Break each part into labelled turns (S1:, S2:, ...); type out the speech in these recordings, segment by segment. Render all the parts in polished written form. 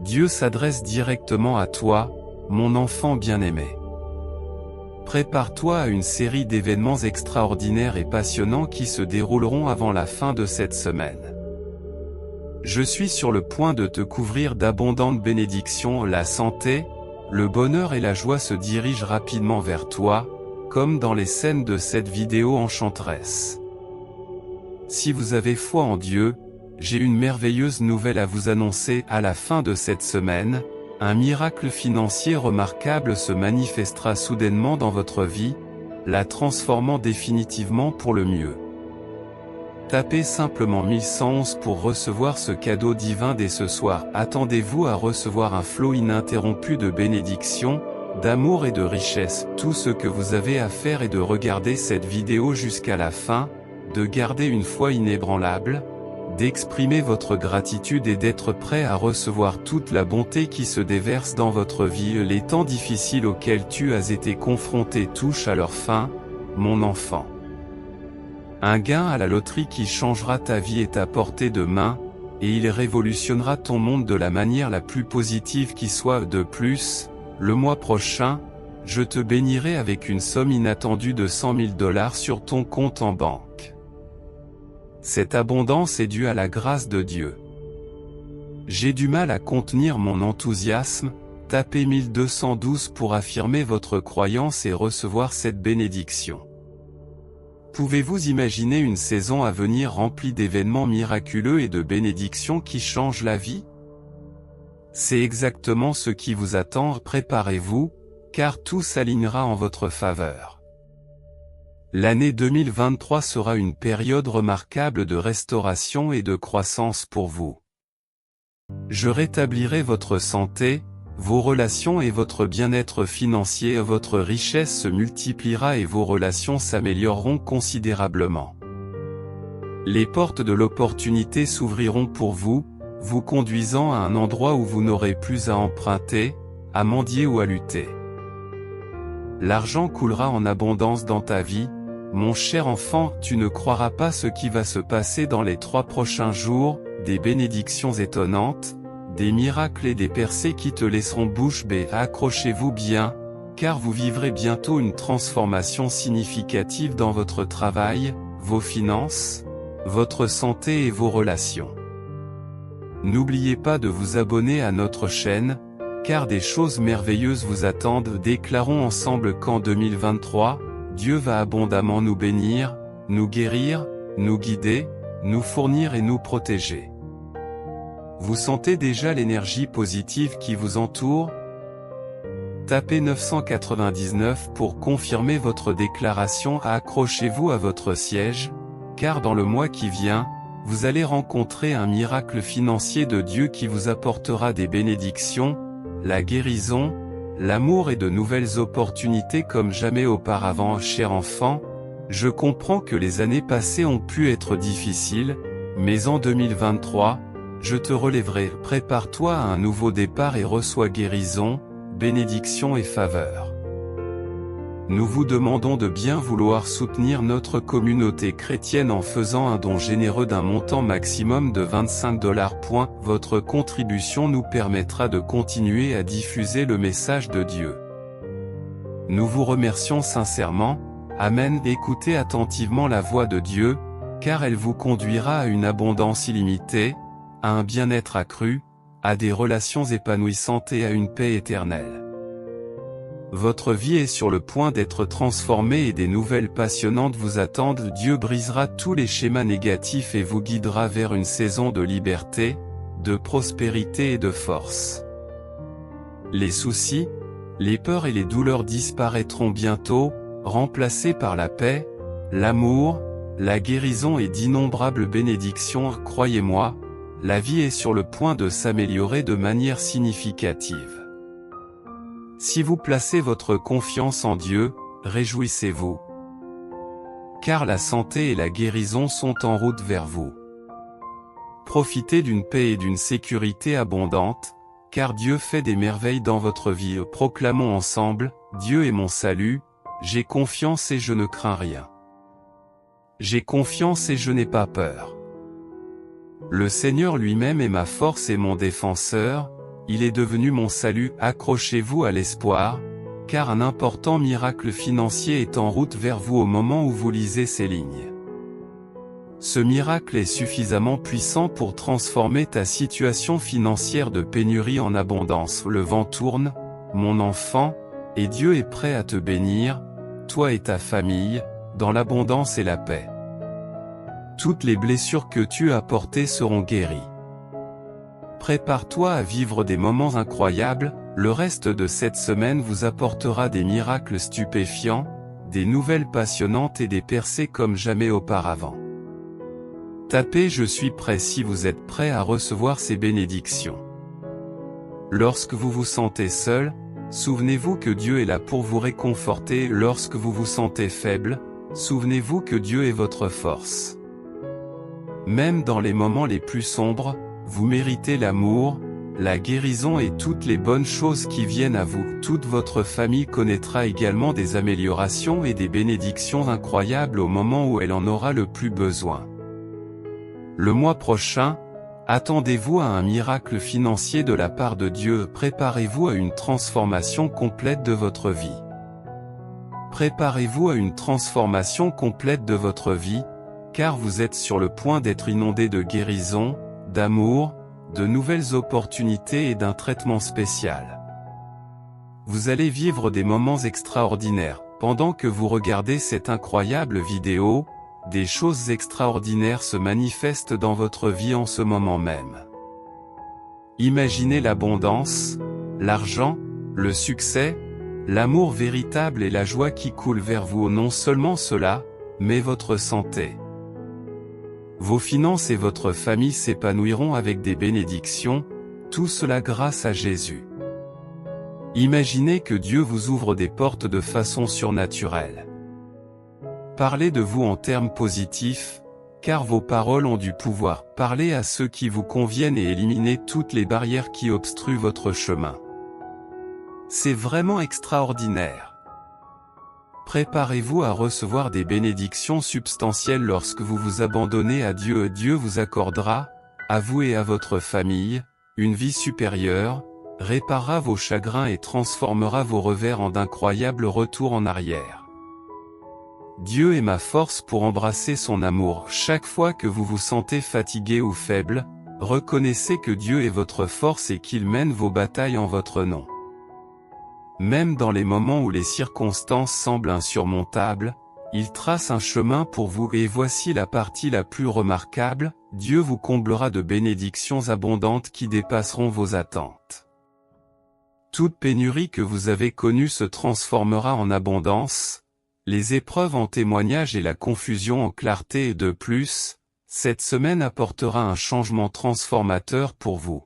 S1: Dieu s'adresse directement à toi, mon enfant bien-aimé. Prépare-toi à une série d'événements extraordinaires et passionnants qui se dérouleront avant la fin de cette semaine. Je suis sur le point de te couvrir d'abondantes bénédictions. La santé, le bonheur et la joie se dirigent rapidement vers toi, comme dans les scènes de cette vidéo enchanteresse. Si vous avez foi en Dieu, j'ai une merveilleuse nouvelle à vous annoncer. À la fin de cette semaine, un miracle financier remarquable se manifestera soudainement dans votre vie, la transformant définitivement pour le mieux. Tapez simplement 1111 pour recevoir ce cadeau divin dès ce soir. Attendez-vous à recevoir un flot ininterrompu de bénédictions, d'amour et de richesse. Tout ce que vous avez à faire est de regarder cette vidéo jusqu'à la fin, de garder une foi inébranlable, d'exprimer votre gratitude et d'être prêt à recevoir toute la bonté qui se déverse dans votre vie. Les temps difficiles auxquels tu as été confronté touchent à leur fin, mon enfant. Un gain à la loterie qui changera ta vie est à portée de main, et il révolutionnera ton monde de la manière la plus positive qui soit. De plus, le mois prochain, je te bénirai avec une somme inattendue de $100 000 sur ton compte en banque. Cette abondance est due à la grâce de Dieu. J'ai du mal à contenir mon enthousiasme. Tapez 1212 pour affirmer votre croyance et recevoir cette bénédiction. Pouvez-vous imaginer une saison à venir remplie d'événements miraculeux et de bénédictions qui changent la vie? C'est exactement ce qui vous attend. Préparez-vous, car tout s'alignera en votre faveur. L'année 2023 sera une période remarquable de restauration et de croissance pour vous. Je rétablirai votre santé, vos relations et votre bien-être financier. Votre richesse se multipliera et vos relations s'amélioreront considérablement. Les portes de l'opportunité s'ouvriront pour vous, vous conduisant à un endroit où vous n'aurez plus à emprunter, à mendier ou à lutter. L'argent coulera en abondance dans ta vie, mon cher enfant. Tu ne croiras pas ce qui va se passer dans les 3 prochains jours, des bénédictions étonnantes, des miracles et des percées qui te laisseront bouche bée. Accrochez-vous bien, car vous vivrez bientôt une transformation significative dans votre travail, vos finances, votre santé et vos relations. N'oubliez pas de vous abonner à notre chaîne, car des choses merveilleuses vous attendent. Déclarons ensemble qu'en 2023, Dieu va abondamment nous bénir, nous guérir, nous guider, nous fournir et nous protéger. Vous sentez déjà l'énergie positive qui vous entoure? Tapez 999 pour confirmer votre déclaration. Accrochez-vous à votre siège, car dans le mois qui vient, vous allez rencontrer un miracle financier de Dieu qui vous apportera des bénédictions, la guérison, l'amour et de nouvelles opportunités comme jamais auparavant. Cher enfant, je comprends que les années passées ont pu être difficiles, mais en 2023, je te relèverai. Prépare-toi à un nouveau départ et reçois guérison, bénédiction et faveur. Nous vous demandons de bien vouloir soutenir notre communauté chrétienne en faisant un don généreux d'un montant maximum de $25. Votre contribution nous permettra de continuer à diffuser le message de Dieu. Nous vous remercions sincèrement. Amen. Écoutez attentivement la voix de Dieu, car elle vous conduira à une abondance illimitée, à un bien-être accru, à des relations épanouissantes et à une paix éternelle. Votre vie est sur le point d'être transformée et des nouvelles passionnantes vous attendent. Dieu brisera tous les schémas négatifs et vous guidera vers une saison de liberté, de prospérité et de force. Les soucis, les peurs et les douleurs disparaîtront bientôt, remplacés par la paix, l'amour, la guérison et d'innombrables bénédictions. Croyez-moi, la vie est sur le point de s'améliorer de manière significative. Si vous placez votre confiance en Dieu, réjouissez-vous. Car la santé et la guérison sont en route vers vous. Profitez d'une paix et d'une sécurité abondantes, car Dieu fait des merveilles dans votre vie. Proclamons ensemble, Dieu est mon salut, j'ai confiance et je ne crains rien. J'ai confiance et je n'ai pas peur. Le Seigneur lui-même est ma force et mon défenseur, il est devenu mon salut. Accrochez-vous à l'espoir, car un important miracle financier est en route vers vous au moment où vous lisez ces lignes. Ce miracle est suffisamment puissant pour transformer ta situation financière de pénurie en abondance. Le vent tourne, mon enfant, et Dieu est prêt à te bénir, toi et ta famille, dans l'abondance et la paix. Toutes les blessures que tu as portées seront guéries. Prépare-toi à vivre des moments incroyables, le reste de cette semaine vous apportera des miracles stupéfiants, des nouvelles passionnantes et des percées comme jamais auparavant. Tapez « Je suis prêt » si vous êtes prêt à recevoir ces bénédictions. Lorsque vous vous sentez seul, souvenez-vous que Dieu est là pour vous réconforter. Lorsque vous vous sentez faible, souvenez-vous que Dieu est votre force. Même dans les moments les plus sombres, vous méritez l'amour, la guérison et toutes les bonnes choses qui viennent à vous. Toute votre famille connaîtra également des améliorations et des bénédictions incroyables au moment où elle en aura le plus besoin. Le mois prochain, attendez-vous à un miracle financier de la part de Dieu. Préparez-vous à une transformation complète de votre vie. Préparez-vous à une transformation complète de votre vie, car vous êtes sur le point d'être inondé de guérison, d'amour, de nouvelles opportunités et d'un traitement spécial. Vous allez vivre des moments extraordinaires. Pendant que vous regardez cette incroyable vidéo, des choses extraordinaires se manifestent dans votre vie en ce moment même. Imaginez l'abondance, l'argent, le succès, l'amour véritable et la joie qui coulent vers vous. Non seulement cela, mais votre santé. Vos finances et votre famille s'épanouiront avec des bénédictions, tout cela grâce à Jésus. Imaginez que Dieu vous ouvre des portes de façon surnaturelle. Parlez de vous en termes positifs, car vos paroles ont du pouvoir. Parlez à ceux qui vous conviennent et éliminez toutes les barrières qui obstruent votre chemin. C'est vraiment extraordinaire. Préparez-vous à recevoir des bénédictions substantielles lorsque vous vous abandonnez à Dieu. Dieu vous accordera, à vous et à votre famille, une vie supérieure, réparera vos chagrins et transformera vos revers en d'incroyables retours en arrière. Dieu est ma force pour embrasser son amour. Chaque fois que vous vous sentez fatigué ou faible, reconnaissez que Dieu est votre force et qu'il mène vos batailles en votre nom. Même dans les moments où les circonstances semblent insurmontables, il trace un chemin pour vous et voici la partie la plus remarquable, Dieu vous comblera de bénédictions abondantes qui dépasseront vos attentes. Toute pénurie que vous avez connue se transformera en abondance, les épreuves en témoignage et la confusion en clarté et de plus, cette semaine apportera un changement transformateur pour vous.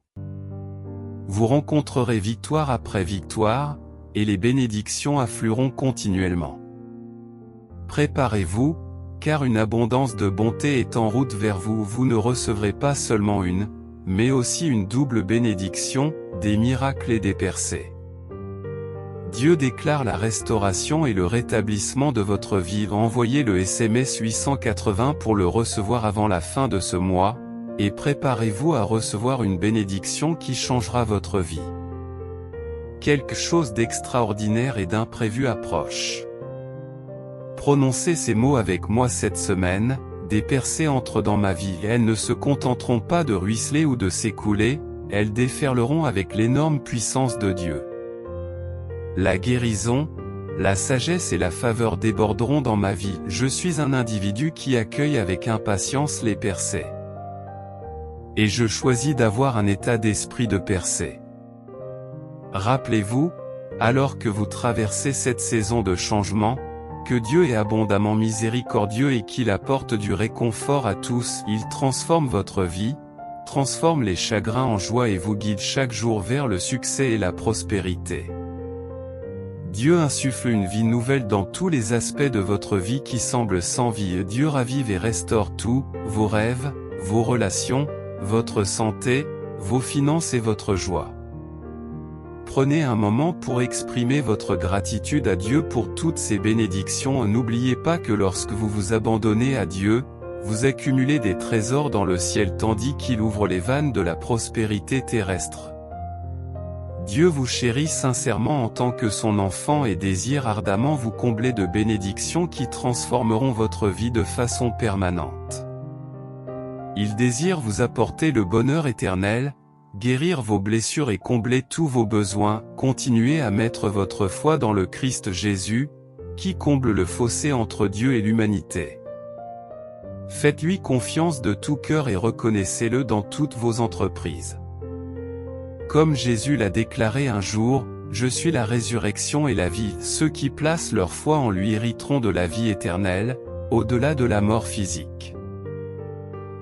S1: Vous rencontrerez victoire après victoire, et les bénédictions afflueront continuellement. Préparez-vous, car une abondance de bonté est en route vers vous. Vous ne recevrez pas seulement une, mais aussi une double bénédiction, des miracles et des percées. Dieu déclare la restauration et le rétablissement de votre vie. Envoyez le SMS 880 pour le recevoir avant la fin de ce mois, et préparez-vous à recevoir une bénédiction qui changera votre vie. Quelque chose d'extraordinaire et d'imprévu approche. Prononcez ces mots avec moi cette semaine, des percées entrent dans ma vie. Elles ne se contenteront pas de ruisseler ou de s'écouler, elles déferleront avec l'énorme puissance de Dieu. La guérison, la sagesse et la faveur déborderont dans ma vie. Je suis un individu qui accueille avec impatience les percées. Et je choisis d'avoir un état d'esprit de percée. Rappelez-vous, alors que vous traversez cette saison de changement, que Dieu est abondamment miséricordieux et qu'il apporte du réconfort à tous. Il transforme votre vie, transforme les chagrins en joie et vous guide chaque jour vers le succès et la prospérité. Dieu insuffle une vie nouvelle dans tous les aspects de votre vie qui semblent sans vie. Dieu ravive et restaure tout, vos rêves, vos relations, votre santé, vos finances et votre joie. Prenez un moment pour exprimer votre gratitude à Dieu pour toutes ces bénédictions. N'oubliez pas que lorsque vous vous abandonnez à Dieu, vous accumulez des trésors dans le ciel tandis qu'il ouvre les vannes de la prospérité terrestre. Dieu vous chérit sincèrement en tant que son enfant et désire ardemment vous combler de bénédictions qui transformeront votre vie de façon permanente. Il désire vous apporter le bonheur éternel, guérir vos blessures et combler tous vos besoins. Continuez à mettre votre foi dans le Christ Jésus, qui comble le fossé entre Dieu et l'humanité. Faites-lui confiance de tout cœur et reconnaissez-le dans toutes vos entreprises. Comme Jésus l'a déclaré un jour, « Je suis la résurrection et la vie. Ceux qui placent leur foi en lui hériteront de la vie éternelle, au-delà de la mort physique. »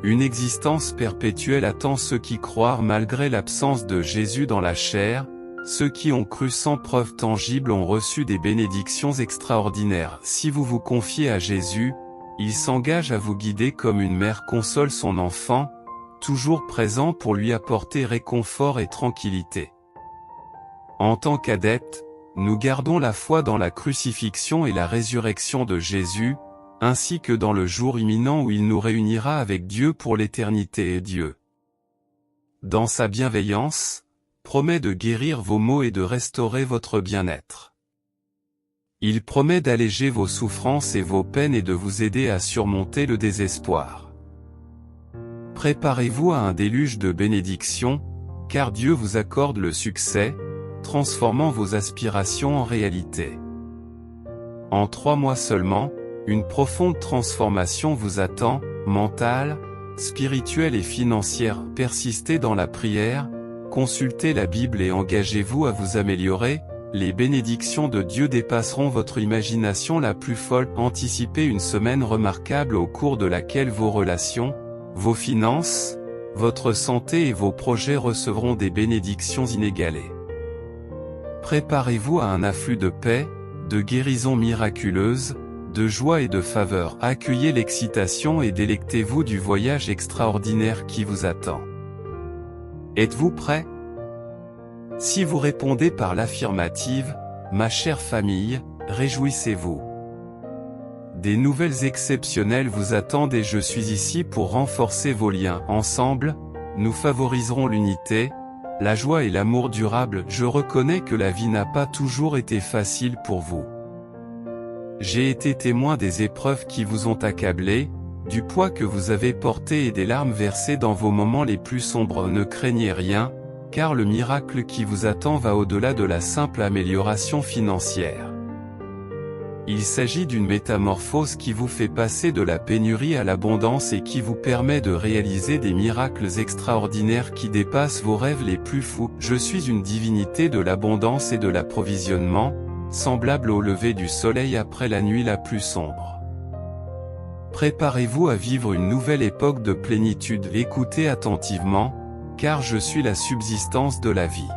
S1: Une existence perpétuelle attend ceux qui croient malgré l'absence de Jésus dans la chair. Ceux qui ont cru sans preuve tangible ont reçu des bénédictions extraordinaires. Si vous vous confiez à Jésus, il s'engage à vous guider comme une mère console son enfant, toujours présent pour lui apporter réconfort et tranquillité. En tant qu'adeptes, nous gardons la foi dans la crucifixion et la résurrection de Jésus, ainsi que dans le jour imminent où il nous réunira avec Dieu pour l'éternité et Dieu, dans sa bienveillance, promet de guérir vos maux et de restaurer votre bien-être. Il promet d'alléger vos souffrances et vos peines et de vous aider à surmonter le désespoir. Préparez-vous à un déluge de bénédictions, car Dieu vous accorde le succès, transformant vos aspirations en réalité. En 3 mois seulement, une profonde transformation vous attend, mentale, spirituelle et financière. Persistez dans la prière, consultez la Bible et engagez-vous à vous améliorer. Les bénédictions de Dieu dépasseront votre imagination la plus folle. Anticipez une semaine remarquable au cours de laquelle vos relations, vos finances, votre santé et vos projets recevront des bénédictions inégalées. Préparez-vous à un afflux de paix, de guérison miraculeuse, de joie et de faveur. Accueillez l'excitation et délectez-vous du voyage extraordinaire qui vous attend. Êtes-vous prêt? Si vous répondez par l'affirmative, ma chère famille, réjouissez-vous. Des nouvelles exceptionnelles vous attendent et je suis ici pour renforcer vos liens. Ensemble, nous favoriserons l'unité, la joie et l'amour durable. Je reconnais que la vie n'a pas toujours été facile pour vous. J'ai été témoin des épreuves qui vous ont accablé, du poids que vous avez porté et des larmes versées dans vos moments les plus sombres. Ne craignez rien, car le miracle qui vous attend va au-delà de la simple amélioration financière. Il s'agit d'une métamorphose qui vous fait passer de la pénurie à l'abondance et qui vous permet de réaliser des miracles extraordinaires qui dépassent vos rêves les plus fous. Je suis une divinité de l'abondance et de l'approvisionnement, semblable au lever du soleil après la nuit la plus sombre. Préparez-vous à vivre une nouvelle époque de plénitude. Écoutez attentivement, car je suis la subsistance de la vie.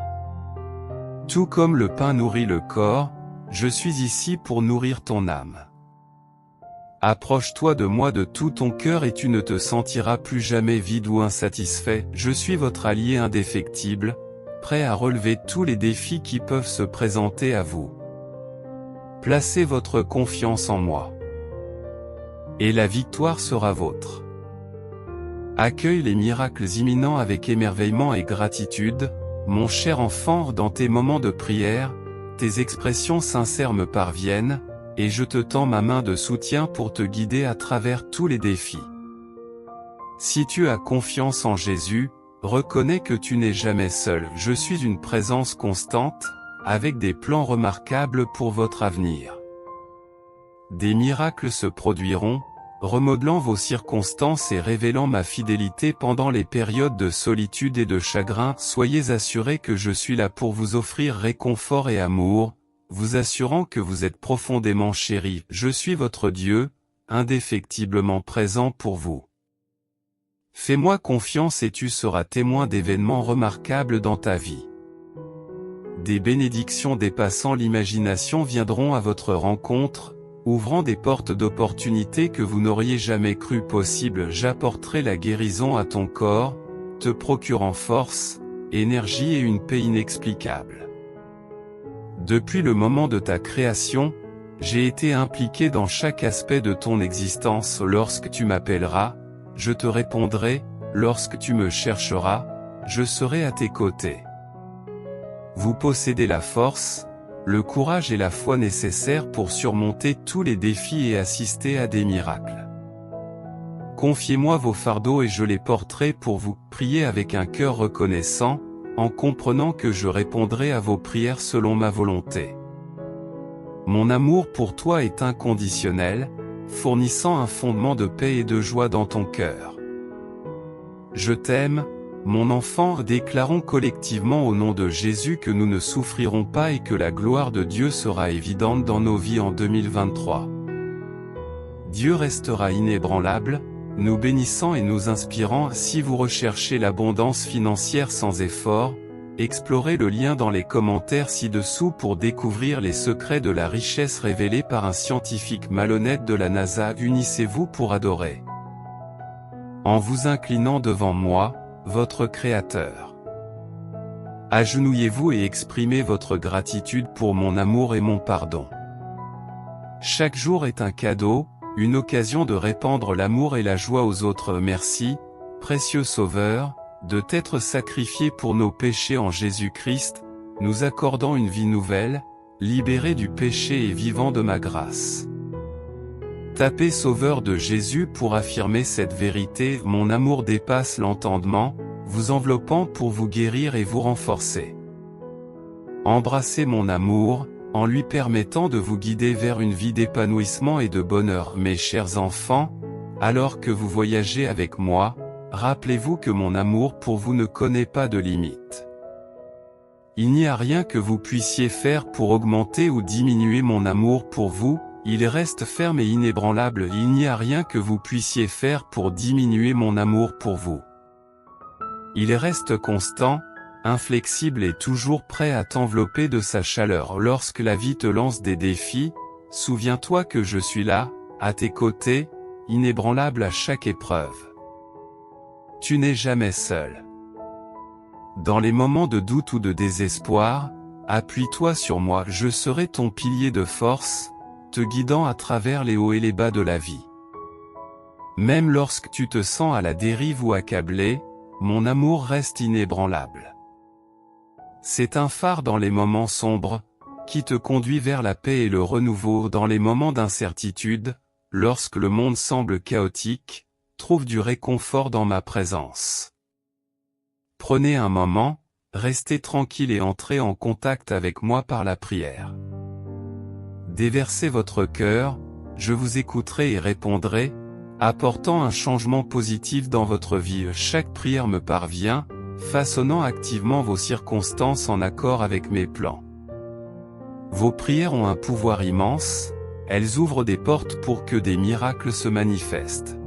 S1: Tout comme le pain nourrit le corps, je suis ici pour nourrir ton âme. Approche-toi de moi de tout ton cœur et tu ne te sentiras plus jamais vide ou insatisfait. Je suis votre allié indéfectible, prêt à relever tous les défis qui peuvent se présenter à vous. Placez votre confiance en moi. Et la victoire sera vôtre. Accueille les miracles imminents avec émerveillement et gratitude, mon cher enfant. Dans tes moments de prière, tes expressions sincères me parviennent, et je te tends ma main de soutien pour te guider à travers tous les défis. Si tu as confiance en Jésus, reconnais que tu n'es jamais seul. Je suis une présence constante, avec des plans remarquables pour votre avenir. Des miracles se produiront, remodelant vos circonstances et révélant ma fidélité pendant les périodes de solitude et de chagrin. Soyez assurés que je suis là pour vous offrir réconfort et amour, vous assurant que vous êtes profondément chéris. Je suis votre Dieu, indéfectiblement présent pour vous. Fais-moi confiance et tu seras témoin d'événements remarquables dans ta vie. Des bénédictions dépassant l'imagination viendront à votre rencontre, ouvrant des portes d'opportunités que vous n'auriez jamais cru possibles. J'apporterai la guérison à ton corps, te procurant force, énergie et une paix inexplicable. Depuis le moment de ta création, j'ai été impliqué dans chaque aspect de ton existence. Lorsque tu m'appelleras, je te répondrai, lorsque tu me chercheras, je serai à tes côtés. vous possédez la force, le courage et la foi nécessaires pour surmonter tous les défis et assister à des miracles. Confiez-moi vos fardeaux et je les porterai pour vous. Priez avec un cœur reconnaissant, en comprenant que je répondrai à vos prières selon ma volonté. Mon amour pour toi est inconditionnel, fournissant un fondement de paix et de joie dans ton cœur. Je t'aime, mon enfant, déclarons collectivement au nom de Jésus que nous ne souffrirons pas et que la gloire de Dieu sera évidente dans nos vies en 2023. Dieu restera inébranlable, nous bénissant et nous inspirant. Si vous recherchez l'abondance financière sans effort, explorez le lien dans les commentaires ci-dessous pour découvrir les secrets de la richesse révélée par un scientifique malhonnête de la NASA. Unissez-vous pour adorer. En vous inclinant devant moi, votre Créateur. Agenouillez-vous et exprimez votre gratitude pour mon amour et mon pardon. Chaque jour est un cadeau, une occasion de répandre l'amour et la joie aux autres. Merci, précieux Sauveur, de t'être sacrifié pour nos péchés en Jésus-Christ, nous accordant une vie nouvelle, libérée du péché et vivant de ma grâce. Tapez Sauveur de Jésus pour affirmer cette vérité. Mon amour dépasse l'entendement, vous enveloppant pour vous guérir et vous renforcer. Embrassez mon amour, en lui permettant de vous guider vers une vie d'épanouissement et de bonheur. Mes chers enfants, alors que vous voyagez avec moi, rappelez-vous que mon amour pour vous ne connaît pas de limite. Il n'y a rien que vous puissiez faire pour augmenter ou diminuer mon amour pour vous, il reste ferme et inébranlable. Il n'y a rien que vous puissiez faire pour diminuer mon amour pour vous. Il reste constant, inflexible et toujours prêt à t'envelopper de sa chaleur. Lorsque la vie te lance des défis, souviens-toi que je suis là, à tes côtés, inébranlable à chaque épreuve. Tu n'es jamais seul. Dans les moments de doute ou de désespoir, appuie-toi sur moi, je serai ton pilier de force, te guidant à travers les hauts et les bas de la vie. Même lorsque tu te sens à la dérive ou accablé, mon amour reste inébranlable. C'est un phare dans les moments sombres, qui te conduit vers la paix et le renouveau. Dans les moments d'incertitude, lorsque le monde semble chaotique, trouve du réconfort dans ma présence. Prenez un moment, restez tranquille et entrez en contact avec moi par la prière. Déversez votre cœur, je vous écouterai et répondrai, apportant un changement positif dans votre vie. Chaque prière me parvient, façonnant activement vos circonstances en accord avec mes plans. Vos prières ont un pouvoir immense, elles ouvrent des portes pour que des miracles se manifestent.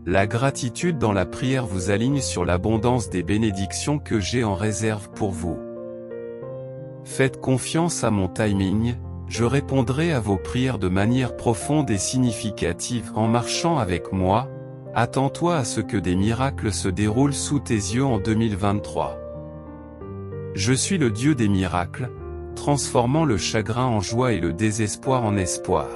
S1: La gratitude dans la prière vous aligne sur l'abondance des bénédictions que j'ai en réserve pour vous. Faites confiance à mon timing, je répondrai à vos prières de manière profonde et significative. En marchant avec moi, attends-toi à ce que des miracles se déroulent sous tes yeux en 2023. Je suis le Dieu des miracles, transformant le chagrin en joie et le désespoir en espoir.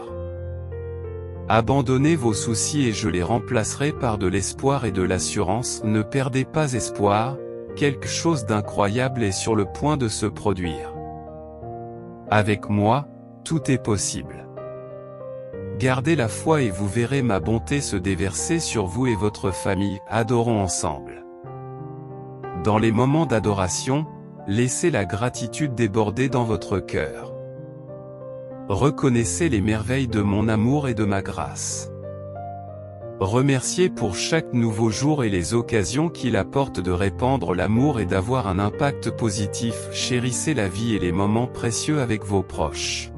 S1: Abandonnez vos soucis et je les remplacerai par de l'espoir et de l'assurance. Ne perdez pas espoir, quelque chose d'incroyable est sur le point de se produire. Avec moi, tout est possible. Gardez la foi et vous verrez ma bonté se déverser sur vous et votre famille. Adorons ensemble. Dans les moments d'adoration, laissez la gratitude déborder dans votre cœur. Reconnaissez les merveilles de mon amour et de ma grâce. Remerciez pour chaque nouveau jour et les occasions qu'il apporte de répandre l'amour et d'avoir un impact positif. Chérissez la vie et les moments précieux avec vos proches.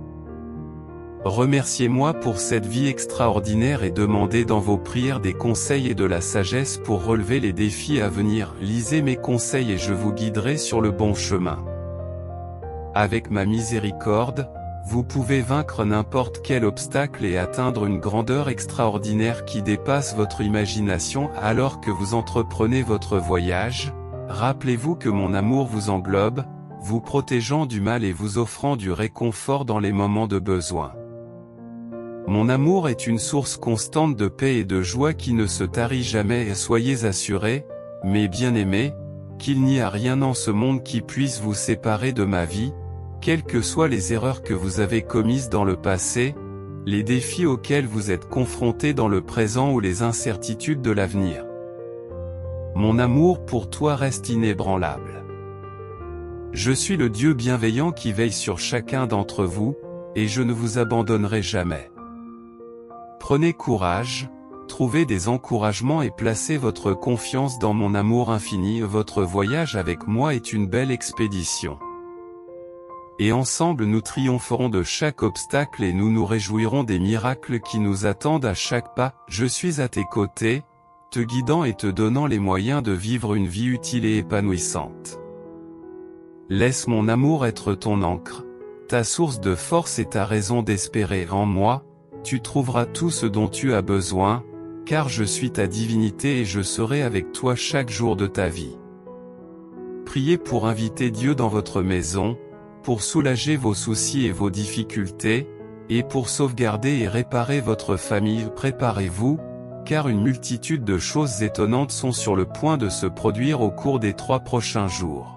S1: Remerciez-moi pour cette vie extraordinaire et demandez dans vos prières des conseils et de la sagesse pour relever les défis à venir. Lisez mes conseils et je vous guiderai sur le bon chemin. Avec ma miséricorde, vous pouvez vaincre n'importe quel obstacle et atteindre une grandeur extraordinaire qui dépasse votre imagination. Alors que vous entreprenez votre voyage, rappelez-vous que mon amour vous englobe, vous protégeant du mal et vous offrant du réconfort dans les moments de besoin. Mon amour est une source constante de paix et de joie qui ne se tarit jamais et soyez assurés, mes bien-aimés, qu'il n'y a rien en ce monde qui puisse vous séparer de ma vie, quelles que soient les erreurs que vous avez commises dans le passé, les défis auxquels vous êtes confrontés dans le présent ou les incertitudes de l'avenir. Mon amour pour toi reste inébranlable. Je suis le Dieu bienveillant qui veille sur chacun d'entre vous, et je ne vous abandonnerai jamais. Prenez courage, trouvez des encouragements et placez votre confiance dans mon amour infini. Votre voyage avec moi est une belle expédition. Et ensemble nous triompherons de chaque obstacle et nous nous réjouirons des miracles qui nous attendent à chaque pas. Je suis à tes côtés, te guidant et te donnant les moyens de vivre une vie utile et épanouissante. Laisse mon amour être ton encre, ta source de force et ta raison d'espérer. En moi, tu trouveras tout ce dont tu as besoin, car je suis ta divinité et je serai avec toi chaque jour de ta vie. Priez pour inviter Dieu dans votre maison, pour soulager vos soucis et vos difficultés, et pour sauvegarder et réparer votre famille. Préparez-vous, car une multitude de choses étonnantes sont sur le point de se produire au cours des 3 prochains jours.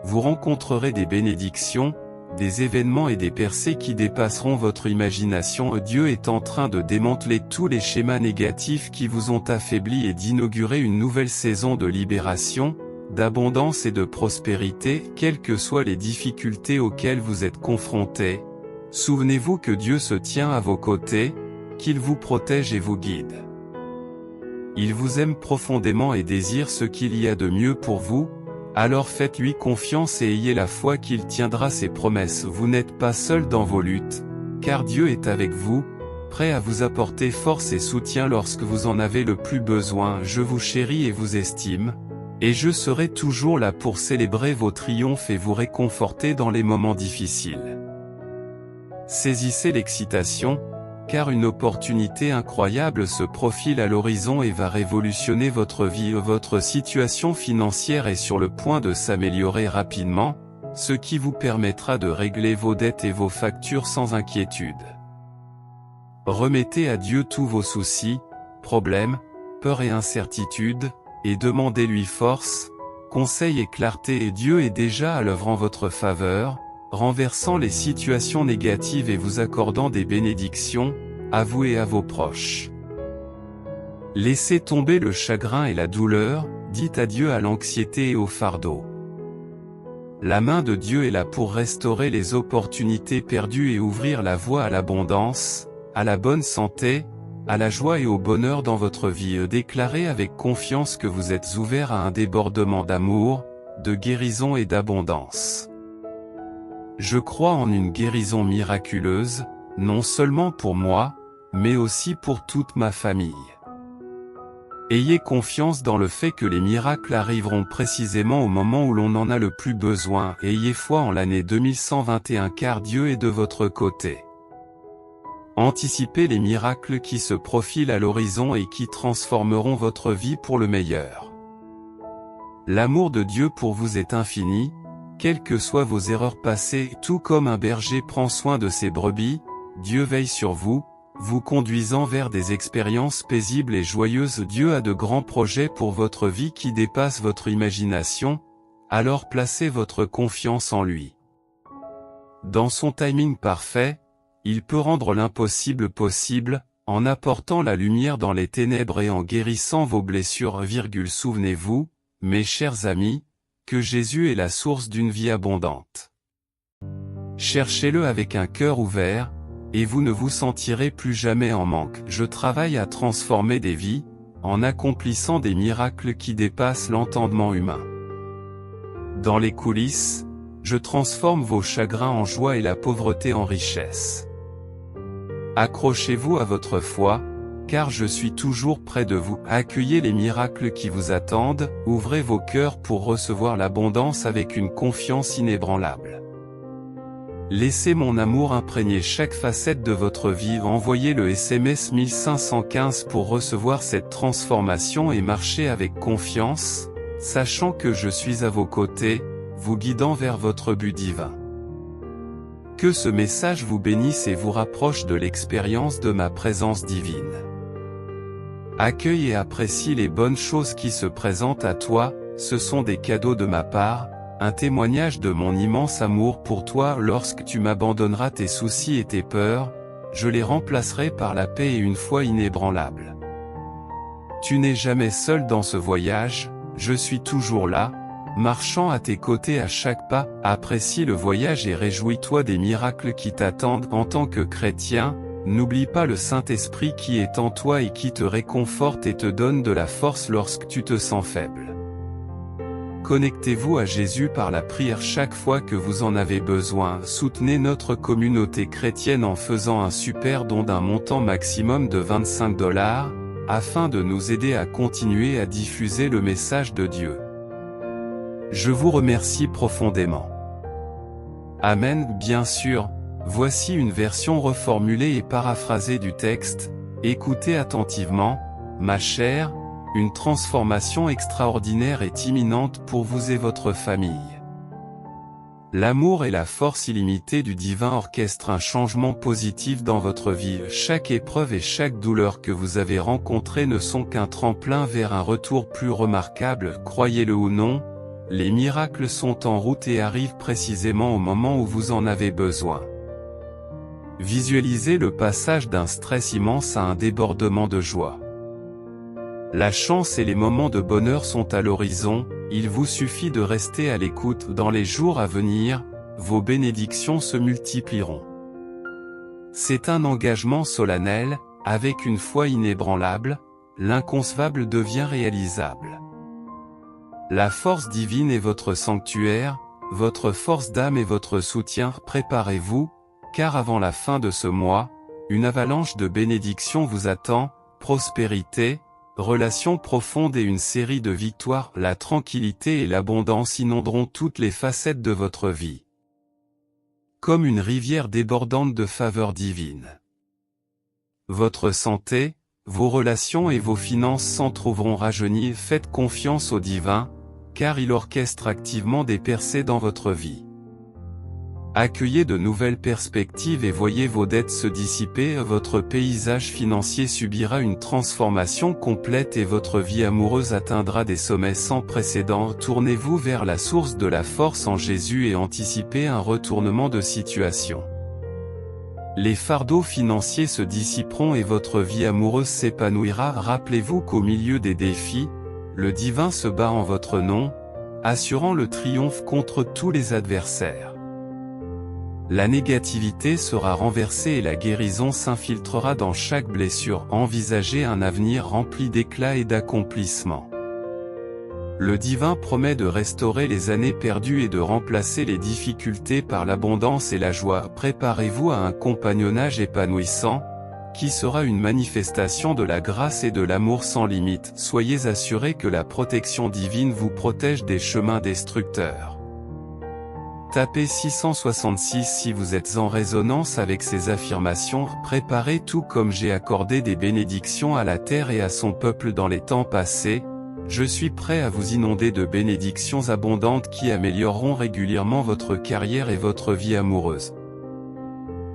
S1: Vous rencontrerez des bénédictions, des événements et des percées qui dépasseront votre imagination. Dieu est en train de démanteler tous les schémas négatifs qui vous ont affaibli et d'inaugurer une nouvelle saison de libération, d'abondance et de prospérité. Quelles que soient les difficultés auxquelles vous êtes confrontés, souvenez-vous que Dieu se tient à vos côtés, qu'il vous protège et vous guide. Il vous aime profondément et désire ce qu'il y a de mieux pour vous. Alors faites-lui confiance et ayez la foi qu'il tiendra ses promesses. Vous n'êtes pas seul dans vos luttes, car Dieu est avec vous, prêt à vous apporter force et soutien lorsque vous en avez le plus besoin. Je vous chéris et vous estime, et je serai toujours là pour célébrer vos triomphes et vous réconforter dans les moments difficiles. Saisissez l'excitation, car une opportunité incroyable se profile à l'horizon et va révolutionner votre vie. Votre situation financière est sur le point de s'améliorer rapidement, ce qui vous permettra de régler vos dettes et vos factures sans inquiétude. Remettez à Dieu tous vos soucis, problèmes, peurs et incertitudes, et demandez-lui force, conseil et clarté, et Dieu est déjà à l'œuvre en votre faveur, renversant les situations négatives et vous accordant des bénédictions, à vous et à vos proches. Laissez tomber le chagrin et la douleur, dites adieu à l'anxiété et au fardeau. La main de Dieu est là pour restaurer les opportunités perdues et ouvrir la voie à l'abondance, à la bonne santé, à la joie et au bonheur dans votre vie. Déclarez avec confiance que vous êtes ouvert à un débordement d'amour, de guérison et d'abondance. Je crois en une guérison miraculeuse, non seulement pour moi, mais aussi pour toute ma famille. Ayez confiance dans le fait que les miracles arriveront précisément au moment où l'on en a le plus besoin. Ayez foi en l'année 2121 car Dieu est de votre côté. Anticipez les miracles qui se profilent à l'horizon et qui transformeront votre vie pour le meilleur. L'amour de Dieu pour vous est infini, quelles que soient vos erreurs passées. Tout comme un berger prend soin de ses brebis, Dieu veille sur vous, vous conduisant vers des expériences paisibles et joyeuses. Dieu a de grands projets pour votre vie qui dépassent votre imagination, alors placez votre confiance en lui. Dans son timing parfait, il peut rendre l'impossible possible, en apportant la lumière dans les ténèbres et en guérissant vos blessures. Souvenez-vous, mes chers amis, que Jésus est la source d'une vie abondante. Cherchez-le avec un cœur ouvert, et vous ne vous sentirez plus jamais en manque. Je travaille à transformer des vies, en accomplissant des miracles qui dépassent l'entendement humain. Dans les coulisses, je transforme vos chagrins en joie et la pauvreté en richesse. Accrochez-vous à votre foi, car je suis toujours près de vous. Accueillez les miracles qui vous attendent, ouvrez vos cœurs pour recevoir l'abondance avec une confiance inébranlable. Laissez mon amour imprégner chaque facette de votre vie. Envoyez le SMS 1515 pour recevoir cette transformation et marcher avec confiance, sachant que je suis à vos côtés, vous guidant vers votre but divin. Que ce message vous bénisse et vous rapproche de l'expérience de ma présence divine. Accueille et apprécie les bonnes choses qui se présentent à toi, ce sont des cadeaux de ma part, un témoignage de mon immense amour pour toi. Lorsque tu m'abandonneras tes soucis et tes peurs, je les remplacerai par la paix et une foi inébranlable. Tu n'es jamais seul dans ce voyage, je suis toujours là, marchant à tes côtés à chaque pas. Apprécie le voyage et réjouis-toi des miracles qui t'attendent. En tant que chrétien, n'oublie pas le Saint-Esprit qui est en toi et qui te réconforte et te donne de la force lorsque tu te sens faible. Connectez-vous à Jésus par la prière chaque fois que vous en avez besoin. Soutenez notre communauté chrétienne en faisant un super don d'un montant maximum de $25, afin de nous aider à continuer à diffuser le message de Dieu. Je vous remercie profondément. Amen. Bien sûr, voici une version reformulée et paraphrasée du texte. Écoutez attentivement, ma chère, une transformation extraordinaire est imminente pour vous et votre famille. L'amour et la force illimitée du divin orchestrent un changement positif dans votre vie. Chaque épreuve et chaque douleur que vous avez rencontrée ne sont qu'un tremplin vers un retour plus remarquable. Croyez-le ou non, les miracles sont en route et arrivent précisément au moment où vous en avez besoin. Visualisez le passage d'un stress immense à un débordement de joie. La chance et les moments de bonheur sont à l'horizon, il vous suffit de rester à l'écoute. Dans les jours à venir, vos bénédictions se multiplieront. C'est un engagement solennel, avec une foi inébranlable, l'inconcevable devient réalisable. La force divine est votre sanctuaire, votre force d'âme et votre soutien. Préparez-vous, car avant la fin de ce mois, une avalanche de bénédictions vous attend, prospérité, relations profondes et une série de victoires. La tranquillité et l'abondance inonderont toutes les facettes de votre vie. Comme une rivière débordante de faveurs divines. Votre santé, vos relations et vos finances s'en trouveront rajeunies. Faites confiance au divin, car il orchestre activement des percées dans votre vie. Accueillez de nouvelles perspectives et voyez vos dettes se dissiper. Votre paysage financier subira une transformation complète et votre vie amoureuse atteindra des sommets sans précédent. Tournez-vous vers la source de la force en Jésus et anticipez un retournement de situation. Les fardeaux financiers se dissiperont et votre vie amoureuse s'épanouira. Rappelez-vous qu'au milieu des défis, le divin se bat en votre nom, assurant le triomphe contre tous les adversaires. La négativité sera renversée et la guérison s'infiltrera dans chaque blessure. Envisagez un avenir rempli d'éclat et d'accomplissement. Le divin promet de restaurer les années perdues et de remplacer les difficultés par l'abondance et la joie. Préparez-vous à un compagnonnage épanouissant, qui sera une manifestation de la grâce et de l'amour sans limite. Soyez assurés que la protection divine vous protège des chemins destructeurs. Tapez 666 si vous êtes en résonance avec ces affirmations. Préparez tout comme j'ai accordé des bénédictions à la terre et à son peuple dans les temps passés. Je suis prêt à vous inonder de bénédictions abondantes qui amélioreront régulièrement votre carrière et votre vie amoureuse.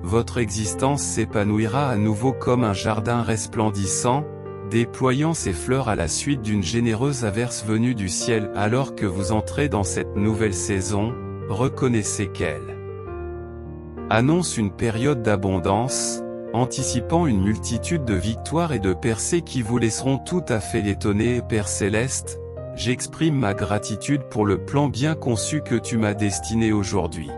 S1: Votre existence s'épanouira à nouveau comme un jardin resplendissant, déployant ses fleurs à la suite d'une généreuse averse venue du ciel. Alors que vous entrez dans cette nouvelle saison, reconnaissez qu'elle annonce une période d'abondance, anticipant une multitude de victoires et de percées qui vous laisseront tout à fait étonnés. Père Céleste, j'exprime ma gratitude pour le plan bien conçu que tu m'as destiné aujourd'hui.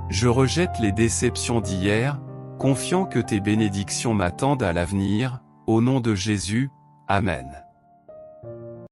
S1: Je rejette les déceptions d'hier, confiant que tes bénédictions m'attendent à l'avenir, au nom de Jésus, Amen.